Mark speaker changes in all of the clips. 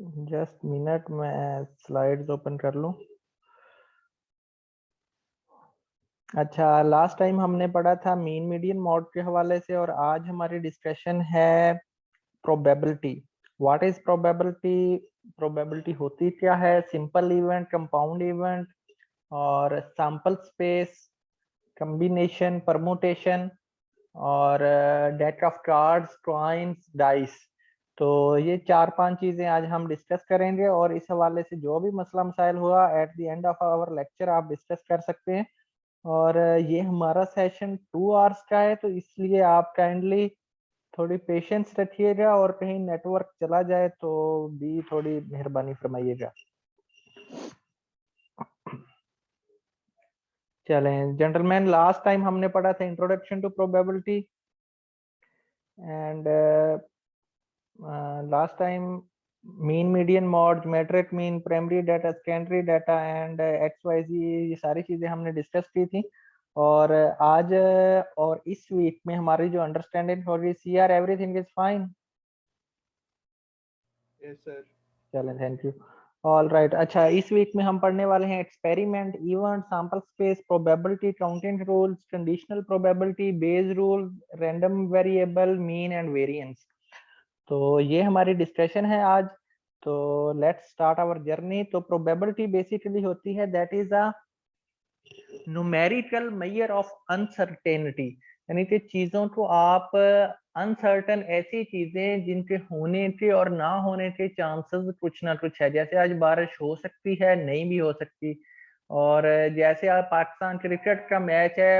Speaker 1: Just minute, मैं slides open कर लूं। अच्छा, लास्ट टाइम हमने पढ़ा था मीन मीडियन मॉड के हवाले से, और आज हमारी डिस्कशन है probability. What is probability? Probability होती क्या है? सिंपल इवेंट, कंपाउंड इवेंट, और सैंपल स्पेस, कॉम्बिनेशन, परमुटेशन, और deck of cards, coins, dice. तो ये 4-5 चीजें आज हम डिस्कस करेंगे, और इस हवाले से जो भी मसला मसाइल हुआ at the end of our lecture आप डिस्कस कर सकते हैं। और ये हमारा सेशन 2 आवर्स का है, तो इसलिए आप काइंडली थोड़ी पेशेंस रखिएगा, और कहीं नेटवर्क चला जाए तो भी थोड़ी मेहरबानी फरमाइएगा। चलें जेंटलमैन, लास्ट टाइम हमने पढ़ा था introduction to probability, and last time mean, median, mode, geometric mean, primary data, secondary data, and X Y Z, ये सारी चीजें हमने डिस्कस की थी। और आज और इस वीक में हमारी जो अंडरस्टैंडिंग हो रही, see are everything is fine?
Speaker 2: Yes sir.
Speaker 1: चलें, थैंक यू। ऑल राइट, अच्छा, इस वीक में हम पढ़ने वाले हैं experiment, event, sample space, probability, counting rules, conditional probability, Bayes rule, random variable, mean and variance. तो ये हमारी डिस्कशन है आज। तो लेट्स स्टार्ट आवर जर्नी। तो प्रोबेबिलिटी बेसिकली होती है that is a numerical measure of uncertainty, यानी कि चीजों को आप अनसर्टन, ऐसी चीजें जिनके होने के और ना होने के चांसेस कुछ ना कुछ है। जैसे आज बारिश हो सकती है, नहीं भी हो सकती। और जैसे आज पाकिस्तान क्रिकेट का मैच है,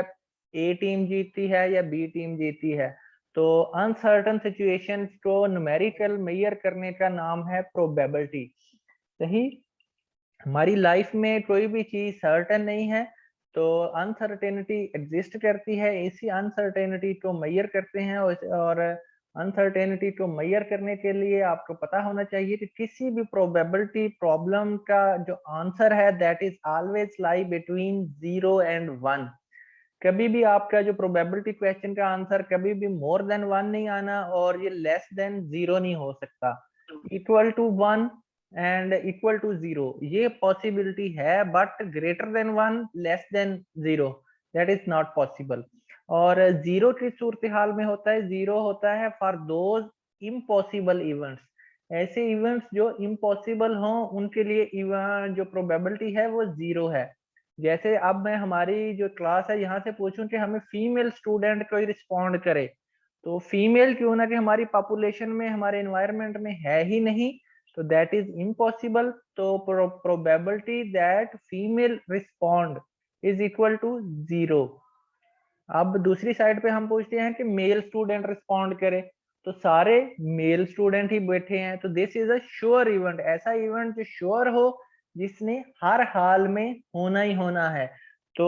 Speaker 1: ए टीम जीतती है या बी टीम जीतती है। तो अनसर्टन सिचुएशंस को न्यूमेरिकल मेजर करने का नाम है प्रोबेबिलिटी। सही। हमारी लाइफ में कोई भी चीज सर्टेन नहीं है, तो अनसर्टेनिटी एग्जिस्ट करती है। इसी अनसर्टेनिटी को मेजर करते हैं, और अनसर्टेनिटी को मेजर करने के लिए आपको पता होना चाहिए कि किसी भी प्रोबेबिलिटी प्रॉब्लम का जो आंसर है that is always lie between 0 and 1। कभी भी आपका जो प्रोबेबिलिटी क्वेश्चन का आंसर कभी भी मोर देन 1 नहीं आना, और ये लेस देन 0 नहीं हो सकता। Equal to 1 and equal to 0 ये पॉसिबिलिटी है, but greater than 1, less than 0, that is not possible. और 0 की सूरत हाल में होता है, 0 होता है फॉर दोज इम्पॉसिबल इवेंट्स। ऐसे इवेंट्स जो इम्पॉसिबल हों उनके लिए जो प्रोबेबिलिटी है वो 0 है। जैसे अब मैं हमारी जो क्लास है यहाँ से पूछूं कि हमें फीमेल स्टूडेंट कोई रिस्पॉन्ड करे, तो फीमेल क्यों ना, कि हमारी पॉपुलेशन में, हमारे एनवायरनमेंट में है ही नहीं, तो दैट इज इम्पॉसिबल। तो probability that female respond is equal to 0। अब दूसरी साइड पे हम पूछते हैं कि मेल स्टूडेंट रिस्पॉन्ड करे, तो सारे मेल स्टूडेंट ही बैठे हैं, तो this is a sure event. ऐसा इवेंट जो श्योर हो, जिसने हर हाल में होना ही होना है, तो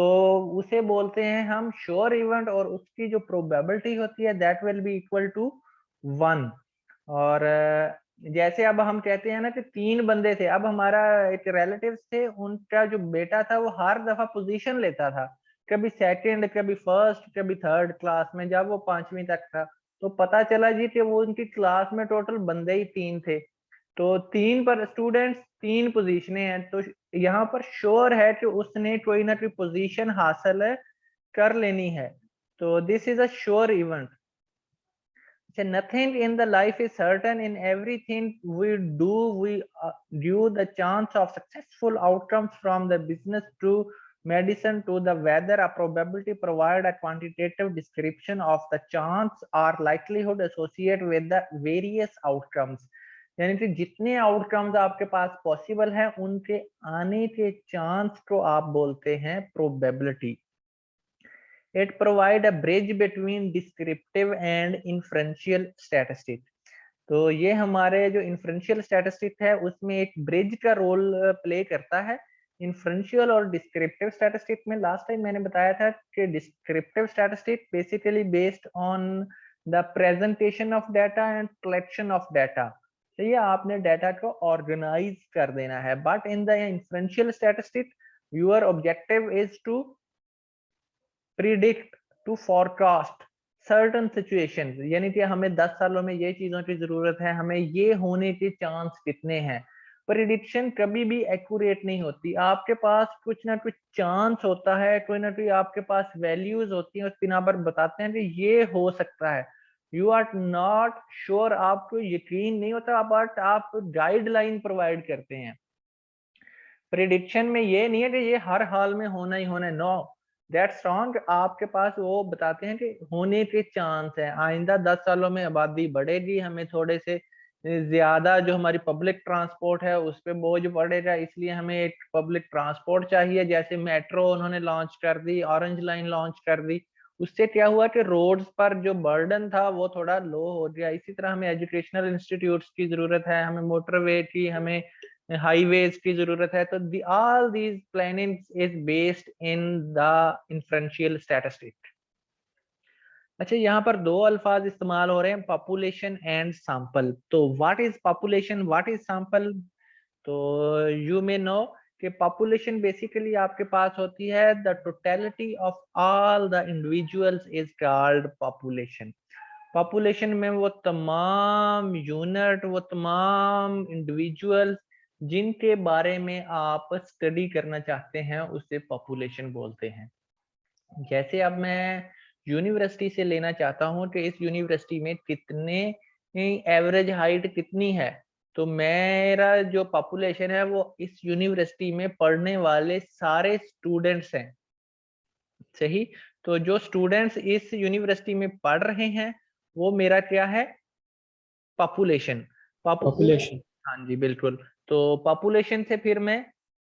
Speaker 1: उसे बोलते हैं हम श्योर इवेंट, और उसकी जो प्रोबेबिलिटी होती है that will be equal to 1। और जैसे अब हम कहते हैं ना कि 3 बंदे थे, अब हमारा एक रिलेटिव थे, उनका जो बेटा था वो हर दफा पोजीशन लेता था, कभी सेकंड, कभी फर्स्ट, कभी थर्ड क्लास में, जब वो 5वीं तक था। तो पता चला जी कि वो उनकी क्लास में टोटल बंदे ही 3 थे, तो 3 पर स्टूडेंट्स 3 पोजीशनें हैं, तो यहाँ पर श्योर है कि उसने कोई ना कोई पोजीशन हासिल कर लेनी है। तो this is a sure event. So nothing in the life is certain. In everything we do, we due the chance of successful outcomes, from the business to medicine to the weather. A probability provide a quantitative description of the chance or likelihood associated with the various outcomes. यानी कि जितने outcomes आपके पास possible हैं उनके आने के chance को आप बोलते हैं probability. It provide a bridge between descriptive and inferential statistics. तो ये हमारे जो इन्फ्रेंशियल स्टैटिस्टिक है उसमें एक ब्रिज का रोल प्ले करता है। इन्फ्रेंशियल और डिस्क्रिप्टिव स्टैटिस्टिक में लास्ट टाइम मैंने बताया था कि descriptive statistic basically based on the presentation of data and collection of data. तो ये आपने डाटा को ऑर्गेनाइज कर देना है, but in the inferential statistic your objective is to predict, to forecast, certain situation, यानी कि हमें 10 सालों में ये चीजों की जरूरत है, हमें ये होने के चांस कितने हैं। प्रिडिक्शन कभी भी एक्यूरेट नहीं होती, आपके पास कुछ ना कुछ चांस होता है, कोई ना कोई आपके पास वैल्यूज होती हैं, उस बिना पर बताते हैं कि ये हो सकता है। यू आर नॉट श्योर, आपको यकीन नहीं होता, बट आप गाइडलाइन प्रोवाइड करते हैं। प्रिडिक्शन में ये नहीं है कि ये हर हाल में होना ही होना है, नो, दैट्स रॉन्ग। आपके पास वो बताते हैं कि होने के चांस है, आइंदा 10 सालों में आबादी बढ़ेगी, हमें थोड़े से ज्यादा जो हमारी पब्लिक ट्रांसपोर्ट है उस पे बोझ पड़ेगा, इसलिए हमें एक पब्लिक ट्रांसपोर्ट चाहिए। जैसे मेट्रो उन्होंने लॉन्च कर दी, ऑरेंज लाइन लॉन्च कर दी, उससे क्या हुआ कि रोड्स पर जो बर्डन था वो थोड़ा लो हो गया। इसी तरह हमें एजुकेशनल इंस्टीट्यूट्स की जरूरत है, हमें मोटरवे की, हमें हाईवेज की जरूरत है। तो all these plannings is based in the inferential statistic. अच्छा, यहाँ पर दो अल्फाज इस्तेमाल हो रहे हैं, पॉपुलेशन एंड सैंपल। तो what is population, what is sample? तो यू मे नो कि पॉपुलेशन बेसिकली आपके पास होती है the totality of all the individuals is called population. Population में वो तमाम यूनिट, वो तमाम इंडिविजुअल्स जिनके बारे में आप स्टडी करना चाहते हैं उसे पॉपुलेशन बोलते हैं। जैसे अब मैं यूनिवर्सिटी से लेना चाहता हूँ कि इस यूनिवर्सिटी में कितने एवरेज हाइट कितनी है, तो मेरा जो पॉपुलेशन है वो इस यूनिवर्सिटी में पढ़ने वाले सारे स्टूडेंट्स हैं। सही। तो जो स्टूडेंट्स इस यूनिवर्सिटी में पढ़ रहे हैं वो मेरा क्या है, पॉपुलेशन। उस,
Speaker 2: पॉपुलेशन।
Speaker 1: हाँ जी बिल्कुल। तो पॉपुलेशन से फिर मैं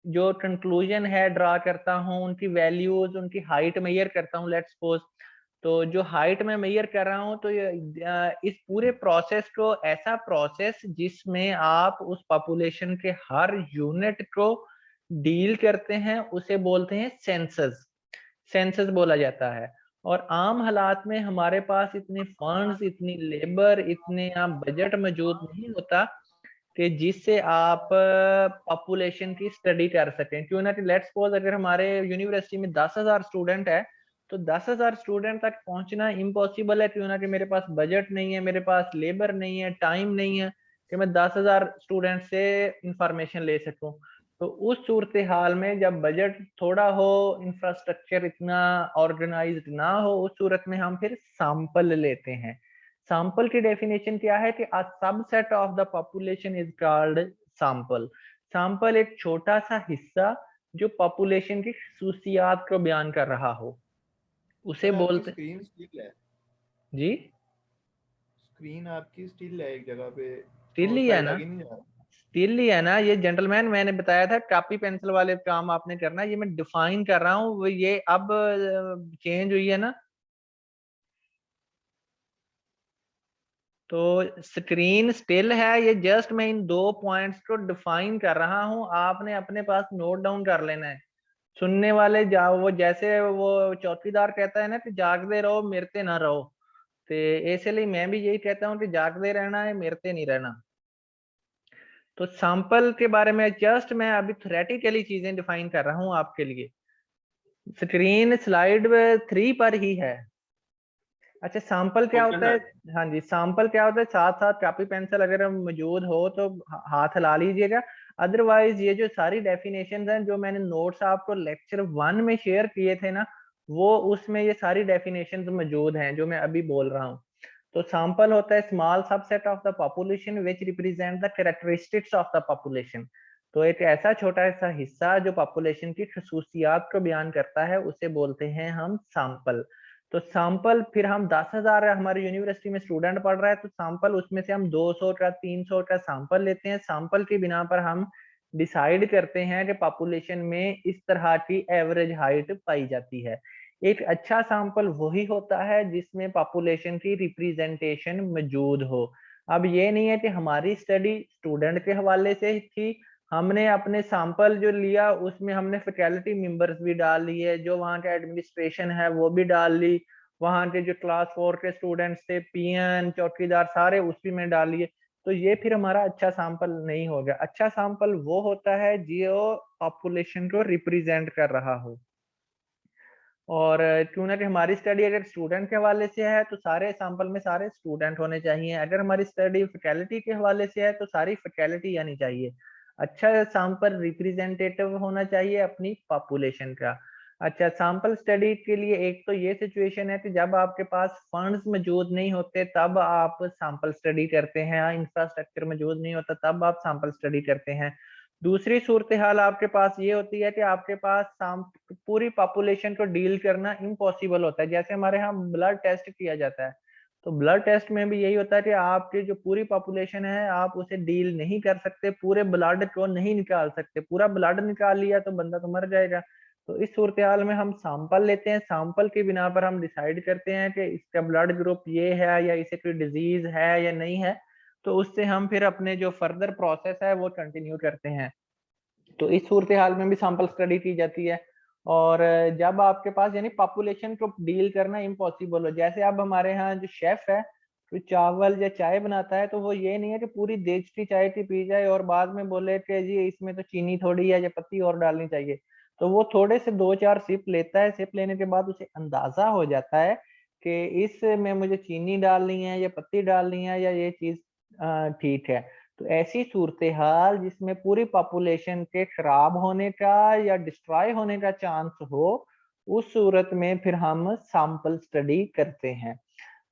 Speaker 1: जो कंक्लूजन है ड्रा करता हूँ, उनकी वैल्यूज, उनकी हाइट मेजर करता हूँ, लेट्स सपोज। तो जो हाइट में मेजर कर रहा हूँ, तो इस पूरे प्रोसेस को, ऐसा प्रोसेस जिसमें आप उस पॉपुलेशन के हर यूनिट को डील करते हैं, उसे बोलते हैं सेंसस। सेंसस बोला जाता है। और आम हालात में हमारे पास इतने फंड्स, इतनी लेबर, इतने यहाँ बजट मौजूद नहीं होता कि जिससे आप पॉपुलेशन की स्टडी कर सकें। क्यों ना कि लेट्स सपोज अगर हमारे यूनिवर्सिटी में 10,000 स्टूडेंट है, तो 10,000 स्टूडेंट तक पहुंचना इम्पॉसिबल है। क्यों ना कि मेरे पास बजट नहीं है, मेरे पास लेबर नहीं है, टाइम नहीं है कि मैं 10,000 स्टूडेंट से इंफॉर्मेशन ले सकूं। तो उस सूरत हाल में जब बजट थोड़ा हो, इंफ्रास्ट्रक्चर इतना ऑर्गेनाइज्ड ना हो, उस सूरत में हम फिर सैंपल लेते हैं। सैंपल की डेफिनेशन क्या है कि a subset of the population is called sample. Sample एक छोटा सा हिस्सा जो पॉपुलेशन की खसूसियात को बयान कर रहा हो, उसे
Speaker 3: सर आपकी
Speaker 1: बोलते।
Speaker 3: स्क्रीन स्टिल है,
Speaker 1: जी,
Speaker 3: स्क्रीन आपकी स्टिल है एक जगह पे,
Speaker 1: स्टिल
Speaker 3: तो
Speaker 1: ही है
Speaker 3: स्लाइड
Speaker 1: ना,
Speaker 3: आगे नहीं जा रहा।
Speaker 1: स्टिल ही है ना। ये जेंटलमैन मैंने बताया था कॉपी पेंसिल वाले काम आपने करना है, ये मैं डिफाइन कर रहा हूँ, ये अब चेंज हुई है ना। तो स्क्रीन स्टिल है, ये जस्ट मैं इन दो पॉइंट्स को डिफाइन कर रहा हूं, आपने अपने पास नोट डाउन कर लेना है। सुनने वाले जाओ, वो जैसे वो चौकीदार कहता है ना कि जागते रहो मिरते ना रहो, तो इसलिए मैं भी यही कहता हूँ कि जागते रहना है, मिरते नहीं रहना। तो सैंपल के बारे में जस्ट मैं अभी थ्योरेटिकली चीजें डिफाइन कर रहा हूँ आपके लिए। स्क्रीन स्लाइड 3 पर ही है। अच्छा, सैंपल क्या
Speaker 2: ओके
Speaker 1: होता है?
Speaker 2: सर।
Speaker 1: हाँ जी, सैंपल क्या होता है, साथ साथ कॉपी पेंसिल अगर मौजूद हो तो हाथ हिला लीजिएगा। अदरवाइज ये जो सारी डेफिनेशंस हैं जो मैंने नोट्स आपको लेक्चर 1 में शेयर किए थे ना, वो उसमें ये सारी डेफिनेशंस मौजूद हैं जो मैं अभी बोल रहा हूँ। तो सैंपल होता है small subset of the population which represent the characteristics of the population. तो एक ऐसा छोटा सा हिस्सा जो पॉपुलेशन की खसूसियात को बयान करता है, उसे बोलते हैं हम सैंपल। तो सैंपल फिर हम 10,000 हमारी यूनिवर्सिटी में स्टूडेंट पढ़ रहा है, तो सैंपल उसमें से हम 200 का 300 का सैंपल लेते हैं। सैंपल की बिना पर हम डिसाइड करते हैं कि पॉपुलेशन में इस तरह की एवरेज हाइट पाई जाती है। एक अच्छा सैंपल वही होता है जिसमें पॉपुलेशन की रिप्रेजेंटेशन मौजूद हो। अब ये नहीं है कि हमारी स्टडी स्टूडेंट के हवाले से थी, हमने अपने सैंपल जो लिया उसमें हमने फैकल्टी मेंबर्स भी डाल लिए, जो वहाँ के एडमिनिस्ट्रेशन है वो भी डाल ली, वहाँ के जो क्लास 4 के स्टूडेंट्स थे, पीएन चौकीदार सारे उसी में डाल लिए। तो ये फिर हमारा अच्छा सैंपल नहीं हो गया। अच्छा सैंपल वो होता है जो पॉपुलेशन को रिप्रेजेंट कर रहा हो। और क्यों ना कि हमारी स्टडी अगर स्टूडेंट के हवाले से है तो सारे सैंपल में सारे स्टूडेंट होने चाहिए, अगर हमारी स्टडी फैकल्टी के हवाले से है तो सारी फैकल्टी आनी चाहिए। अच्छा सैंपल रिप्रेजेंटेटिव होना चाहिए अपनी पॉपुलेशन का। अच्छा सैंपल स्टडी के लिए एक तो ये सिचुएशन है कि जब आपके पास फंड्स मौजूद नहीं होते तब आप सैंपल स्टडी करते हैं, इंफ्रास्ट्रक्चर मौजूद नहीं होता तब आप सैंपल स्टडी करते हैं। दूसरी सूरत हाल आपके पास ये होती है कि आपके पास पूरी पॉपुलेशन को डील करना इम्पॉसिबल होता है। जैसे हमारे यहाँ ब्लड टेस्ट किया जाता है, तो ब्लड टेस्ट में भी यही होता है कि आपकी जो पूरी पॉपुलेशन है आप उसे डील नहीं कर सकते, पूरे ब्लड को नहीं निकाल सकते, पूरा ब्लड निकाल लिया तो बंदा तो मर जाएगा। तो इस सूरत हाल में हम सैंपल लेते हैं, सैंपल की बिना पर हम डिसाइड करते हैं कि इसका ब्लड ग्रुप ये है या इसे कोई डिजीज है या नहीं है, तो उससे हम फिर अपने जो फर्दर प्रोसेस है वो कंटिन्यू करते हैं। तो इस सूरत हाल में भी सैंपल स्टडी की जाती है। और जब आपके पास यानी पॉपुलेशन को डील करना इम्पॉसिबल हो, जैसे अब हमारे यहाँ जो शेफ है तो चावल या चाय बनाता है, तो वो ये नहीं है कि पूरी देश की चाय की पी जाए और बाद में बोले कि जी इसमें तो चीनी थोड़ी है या पत्ती और डालनी चाहिए। तो वो थोड़े से 2-4 सिप लेता है, सिप लेने के बाद उसे अंदाजा हो जाता है कि इसमें मुझे चीनी डालनी है या पत्ती डालनी है या ये चीज ठीक है। तो ऐसी सूरत-हाल जिसमें पूरी पॉपुलेशन के खराब होने का या डिस्ट्रॉय होने का चांस हो, उस सूरत में फिर हम सैंपल स्टडी करते हैं।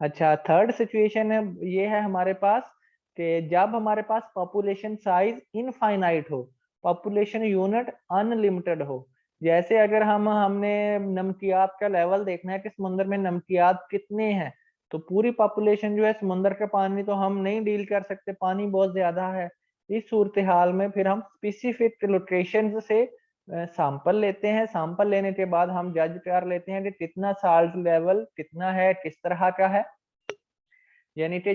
Speaker 1: अच्छा थर्ड सिचुएशन है ये है हमारे पास कि जब हमारे पास पॉपुलेशन साइज इनफाइनाइट हो, पॉपुलेशन यूनिट अनलिमिटेड हो। जैसे अगर हमने नमकियात का लेवल देखना है कि समुद्र में नमकियात कितने हैं, तो पूरी पॉपुलेशन जो है समुद्र का पानी तो हम नहीं डील कर सकते, पानी बहुत ज्यादा है। इस सूरत हाल में फिर हम स्पेसिफिक लोकेशन से सैंपल लेते हैं, सैंपल लेने के बाद हम जज कर लेते हैं कि कितना साल्ट लेवल कितना है, किस तरह का है। यानी कि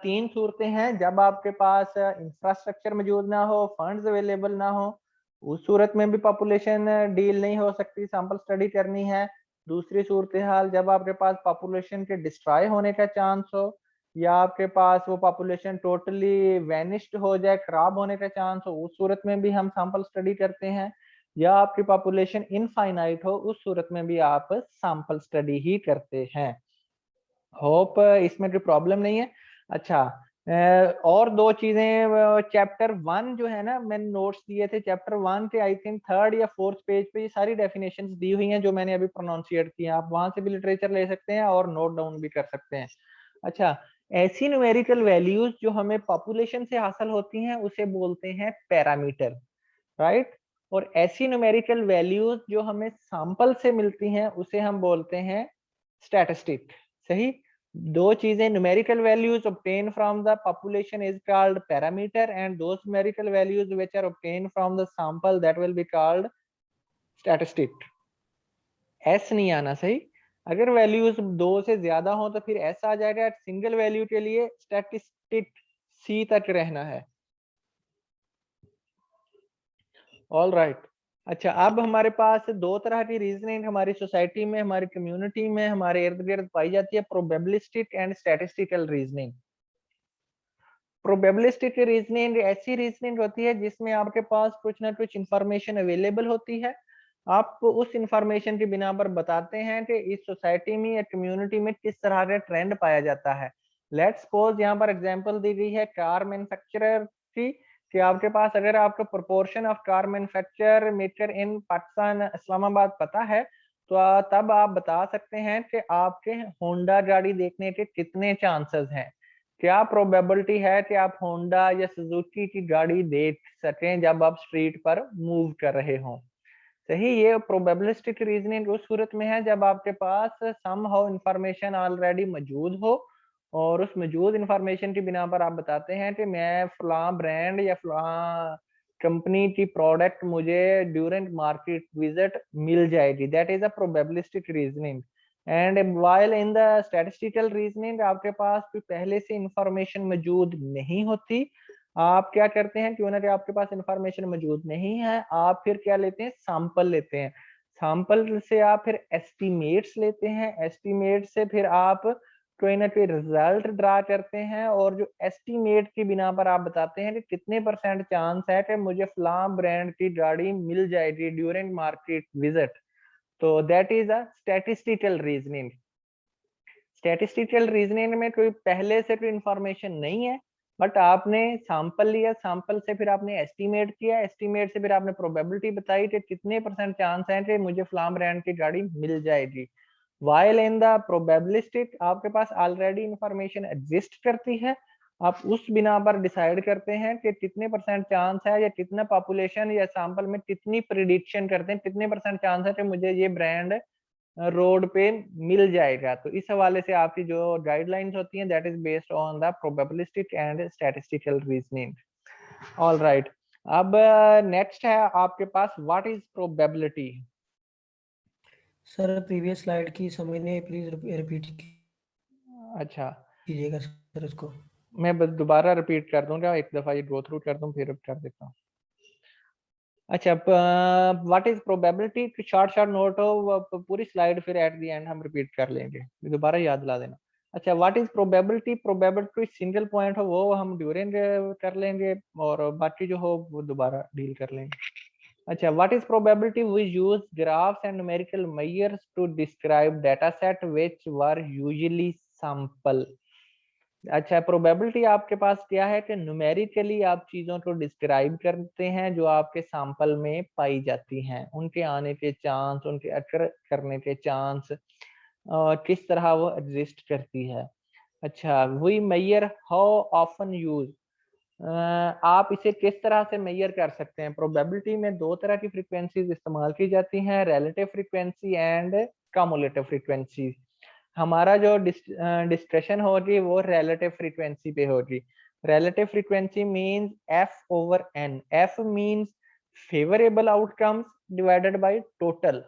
Speaker 1: 3 सूरतें हैं, जब आपके पास इंफ्रास्ट्रक्चर मौजूद ना हो, फंड्स अवेलेबल ना हो, उस सूरत में भी पॉपुलेशन डील नहीं हो सकती, सैंपल स्टडी करनी है। दूसरी सूरत हाल जब आपके पास पॉपुलेशन के डिस्ट्रॉय होने का चांस हो या आपके पास वो पॉपुलेशन टोटली वैनिश्ड हो जाए, खराब होने का चांस हो, उस सूरत में भी हम सैंपल स्टडी करते हैं। या आपकी पॉपुलेशन इनफाइनाइट हो, उस सूरत में भी आप सैंपल स्टडी ही करते हैं। होप इसमें कोई प्रॉब्लम नहीं है। अच्छा और 2 चीजें चैप्टर 1 जो है ना मैंने नोट्स दिए थे चैप्टर 1 के आई थिंक 3rd या 4th पेज पे ये सारी डेफिनेशंस दी हुई हैं जो मैंने अभी प्रोनाउंसिएट की हैं। आप वहां से भी लिटरेचर ले सकते हैं और नोट डाउन भी कर सकते हैं। अच्छा ऐसी न्यूमेरिकल वैल्यूज जो हमें पॉपुलेशन से हासिल होती हैं उसे बोलते हैं पैरामीटर, राइट। और ऐसी न्यूमेरिकल वैल्यूज जो हमें सैंपल से मिलती हैं उसे हम बोलते हैं स्टैटिस्टिक। सही। 2 चीजें numerical values obtained from the population is called parameter and those numerical values which are obtained from the sample that will be called statistic। S नहीं आना सही। अगर वैल्यूज 2 से ज्यादा हो तो फिर एस आ जाएगा, सिंगल वैल्यू के लिए स्टैटिस्टिक सी तक रहना है। All right. अच्छा अब हमारे पास 2 तरह की रीजनिंग हमारी सोसाइटी में हमारी कम्युनिटी में हमारे इर्द गिर्द पाई जाती है, probabilistic and statistical reasoning. Probabilistic reasoning ऐसी रीजनिंग होती है जिसमें आपके पास कुछ ना कुछ इंफॉर्मेशन अवेलेबल होती है, आप उस इंफॉर्मेशन की बिना पर बताते हैं कि इस सोसाइटी में या कम्युनिटी में किस तरह का ट्रेंड पाया जाता है। लेट्स सपोज यहाँ पर एग्जांपल दी गई है कार मैन्युफैक्चरर की, कि आपके पास अगर आपको proportion of car manufacture maker in Pakistan Islamabad पता है तो तब आप बता सकते हैं कि आपके होंडा गाड़ी देखने के कितने चांसेस हैं, क्या प्रोबेबिलिटी है कि आप होंडा या सुजुकी की गाड़ी देख सकें जब आप स्ट्रीट पर मूव कर रहे हो। सही। ये प्रोबेबिलिस्टिक रीजनिंग उस सूरत में है जब आपके पास सम हाउ इंफॉर्मेशन ऑलरेडी मौजूद हो और उस मौजूद इंफॉर्मेशन की बिना पर आप बताते हैं कि मैं फलां ब्रांड या फलां कंपनी की प्रोडक्ट मुझे ड्यूरिंग मार्केट विजिट मिल जाएगी। That is a probabilistic reasoning. And while in the statistical reasoning आपके पास कोई पहले से इंफॉर्मेशन मौजूद नहीं होती, आप क्या करते हैं क्यों ना कि आपके पास इंफॉर्मेशन मौजूद नहीं है, आप फिर क्या लेते हैं सैंपल लेते हैं। सैंपल से आप फिर एस्टिमेट्स लेते हैं, एस्टिमेट से फिर आप कोई ना कोई रिजल्ट ड्रा करते हैं और जो एस्टिमेट की बिना पर आप बताते हैं कि कितने परसेंट चांस है कि मुझे फलां ब्रांड की गाड़ी मिल जाएगी ड्यूरिंग मार्केट विजिट। तो that is a statistical reasoning. Statistical reasoning में कोई पहले से कोई इंफॉर्मेशन नहीं है, बट आपने सैंपल लिया, सैंपल से फिर आपने एस्टिमेट किया, एस्टिमेट से फिर आपने प्रोबेबिलिटी बताई कि कितने % चांस है कि मुझे फ्लाम ब्रांड की गाड़ी मिल जाएगी। वाइल इन द प्रोबेबिलिस्टिक आपके पास ऑलरेडी इंफॉर्मेशन एग्जिस्ट करती है, आप उस बिना पर डिसाइड करते हैं कि कितने % चांस है या कितना पॉपुलेशन या सैंपल में कितनी प्रिडिक्शन करते हैं, कितने % चांस है कि मुझे ये ब्रांड रोड पे मिल जाएगा। तो इस हवाले से आपकी जो गाइडलाइंस होती हैं that is based on the probabilistic and statistical reasoning. All right, अब नेक्स्ट है आपके पास what is probability.
Speaker 2: Sir previous slide की समझ नहीं, प्लीज रिपीट
Speaker 1: अच्छा,
Speaker 2: कीजिएगा सर उसको।
Speaker 1: मैं बस दोबारा रिपीट कर दूंगा, एक दफा ये गो थ्रू कर दूं फिर कर देता हूँ। अच्छा, what is probability, short note हो, पूरी स्लाइड फिर एट द एंड हम रिपीट कर लेंगे, दोबारा याद दिला देना। अच्छा, what is probability, probability single point हो वो हम ड्यूरिंग कर लेंगे, और बाकी जो हो वो दोबारा डील कर लेंगे। अच्छा, what is probability, we use graphs and numerical measures to describe data set which were usually sample. अच्छा, प्रोबेबिलिटी आपके पास क्या है कि न्यूमेरिकली आप चीजों को डिस्क्राइब करते हैं जो आपके सैंपल में पाई जाती हैं, उनके आने के चांस, उनके अकर करने के चांस, किस तरह वो एग्जिस्ट करती है। अच्छा, we measure how often use, आप इसे किस तरह से मेजर कर सकते हैं। प्रोबेबिलिटी में दो तरह की फ्रीक्वेंसीज इस्तेमाल की जाती हैं, relative frequency and cumulative frequency. हमारा जो डिस्कशन होगी वो रिलेटिव फ्रीक्वेंसी पे होगी। Relative frequency means f/n, f means favourable outcomes divided by total,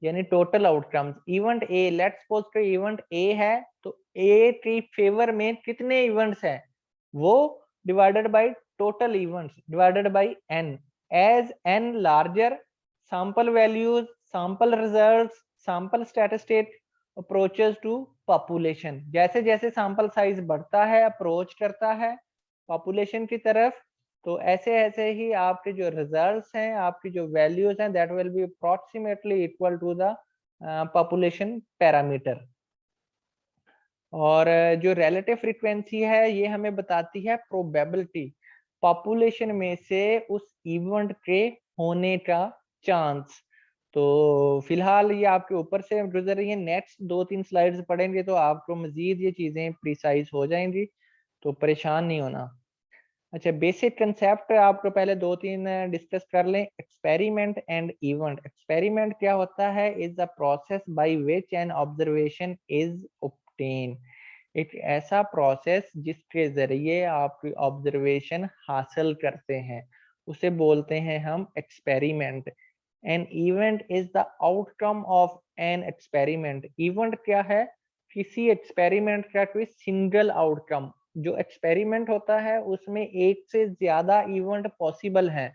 Speaker 1: यानी total outcomes. Event A, let's suppose कि इवेंट ए है, तो ए की फेवर में कितने इवेंट्स हैं वो divided by total events divided by n। As n larger, sample values, sample results, sample statistic approaches to population, जैसे जैसे सैंपल साइज बढ़ता है, अप्रोच करता है पॉपुलेशन की तरफ, तो ऐसे ऐसे ही आपके जो रिजल्ट्स हैं, आपकी जो वैल्यूज हैं, that will be approximately equal to the population parameter. और जो रिलेटिव फ्रीक्वेंसी है ये हमें बताती है प्रोबेबिलिटी, पॉपुलेशन में से उस इवेंट के होने का चांस। तो फिलहाल ये आपके ऊपर से गुजर रही है, नेक्स्ट 2-3 स्लाइड्स पढ़ेंगे तो आपको मजीद ये चीजें प्रिसाइज हो जाएंगी, तो परेशान नहीं होना। अच्छा, बेसिक कंसेप्ट आपको पहले 2-3 डिस्कस कर लें। Experiment and event. एक्सपेरिमेंट क्या होता है, is a process by which N observation is obtain, एक ऐसा प्रोसेस जिसके जरिए आप ऑब्जर्वेशन हासिल करते हैं, उसे बोलते हैं हम experiment. An event is the outcome of an experiment. Event क्या है, किसी एक्सपेरिमेंट का कोई सिंगल आउटकम। जो एक्सपेरिमेंट होता है उसमें एक से ज्यादा इवेंट पॉसिबल हैं,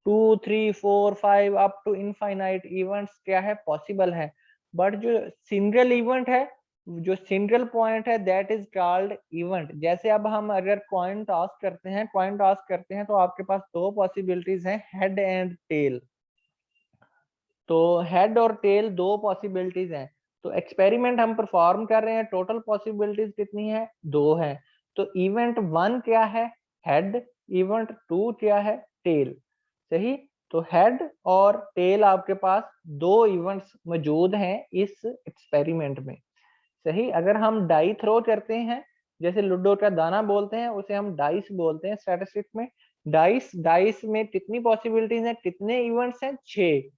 Speaker 1: 2, 3, 4, 5 अप टू इनफाइनाइट इवेंट्स क्या है पॉसिबल है, बट जो सिंगल इवेंट है, जो सिंगल पॉइंट है, दैट इज कॉल्ड इवेंट। जैसे अब हम अगर कॉइन टॉस करते हैं, कॉइन टॉस करते हैं तो आपके पास दो पॉसिबिलिटीज हैं, हेड एंड टेल। तो हेड और टेल दो पॉसिबिलिटीज हैं, तो एक्सपेरिमेंट हम परफॉर्म कर रहे हैं, टोटल पॉसिबिलिटीज कितनी है, दो है। तो इवेंट 1 क्या है, हेड, इवेंट 2 क्या है, टेल। सही, तो हेड और टेल आपके पास दो इवेंट्स मौजूद हैं इस एक्सपेरिमेंट में। सही, अगर हम डाई थ्रो करते हैं, जैसे लूडो का दाना बोलते हैं उसे हम डाइस बोलते हैं स्टैटिस्टिक्स में। डाइस, डाइस में कितनी पॉसिबिलिटीज हैं, कितने इवेंट्स हैं, 6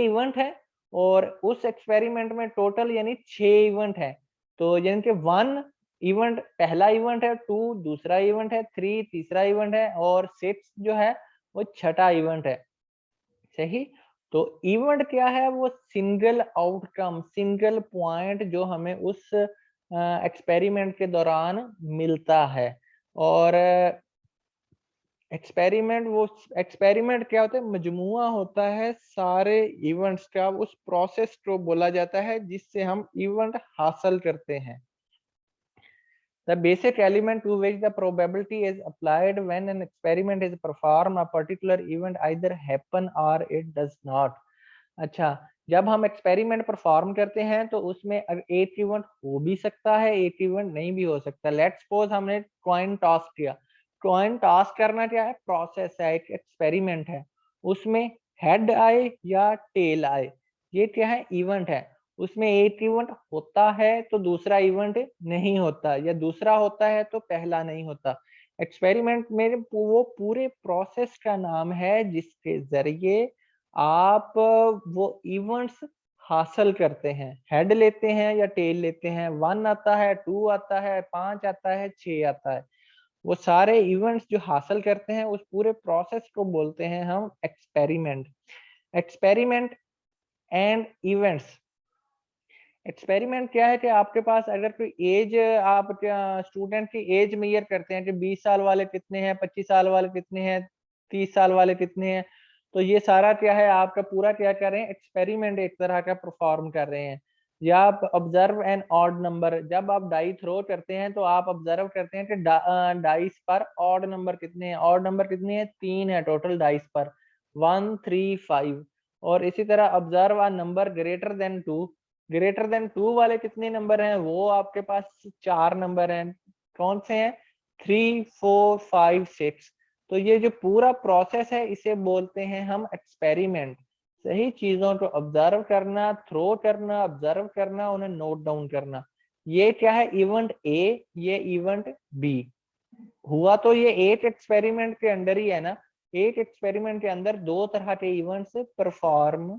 Speaker 1: इवेंट है, और उस एक्सपेरिमेंट में टोटल यानी 6 इवेंट है। तो यानी कि 1 इवेंट पहला इवेंट है, 2 दूसरा इवेंट है, 3 तीसरा इवेंट है, और 6 जो है वो छठा इवेंट है। सही, तो इवेंट क्या है, वो सिंगल आउटकम, सिंगल पॉइंट जो हमें उस एक्सपेरिमेंट के दौरान मिलता है। और एक्सपेरिमेंट, वो एक्सपेरिमेंट क्या होता है, मजमुआ होता है सारे इवेंट्स का, उस प्रोसेस को बोला जाता है जिससे हम इवेंट हासिल करते हैं। The basic element to which the probability is applied when an experiment is performed, a particular event either happen or it does not. अच्छा, जब हम एक्सपेरिमेंट परफॉर्म करते हैं तो उसमें एक इवेंट हो भी सकता है, एक इवेंट नहीं भी हो सकता। लेट्स सपोज हमने कॉइन टॉस किया। कॉइन टॉस करना क्या है? प्रोसेस है, एक एक्सपेरिमेंट है। उसमें हेड आए या टेल आए, ये क्या है? इवेंट है। उसमें एक इवेंट होता है तो दूसरा इवेंट नहीं होता, या दूसरा होता है तो पहला नहीं होता। एक्सपेरिमेंट में वो पूरे प्रोसेस का नाम है जिसके जरिए आप वो इवेंट्स हासिल करते हैं। हेड लेते हैं या टेल लेते हैं, 1 आता है, 2 आता है, 5 आता है, 6 आता है। वो सारे इवेंट्स जो हासिल करते हैं उस पूरे प्रोसेस को बोलते हैं हम experiment. Experiment and events. Experiment क्या है कि आपके पास अगर कोई एज, आप स्टूडेंट की एज मेजर करते हैं कि 20 साल वाले कितने हैं, 25 साल वाले कितने हैं, 30 साल वाले कितने हैं, तो ये सारा क्या है? आपका पूरा क्या कर रहे हैं? एक्सपेरिमेंट एक तरह का परफॉर्म कर रहे हैं। या आप ऑब्जर्व एन ऑड नंबर, जब आप डाई थ्रो करते हैं तो आप ऑब्जर्व करते हैं कि डाइस पर ऑड नंबर कितने हैं। ऑड नंबर कितने हैं? 3 है टोटल डाइस पर, 1 3 5। और इसी तरह observe a number greater than 2। Greater than 2 वाले कितने नंबर हैं? वो आपके पास 4 नंबर हैं। कौन से हैं? 3 4 5 6। तो ये जो पूरा प्रोसेस है इसे बोलते हैं हम एक्सपेरिमेंट। सही चीजों को ऑब्जर्व करना, थ्रो करना, ऑब्जर्व करना, उन्हें नोट डाउन करना। ये क्या है? इवेंट ए, ये इवेंट बी। हुआ तो ये एक एक्सपेरिमेंट के अंदर ही है ना। एक एक्सपेरिमेंट के अंदर 2 तरह के इवेंट्स परफॉर्म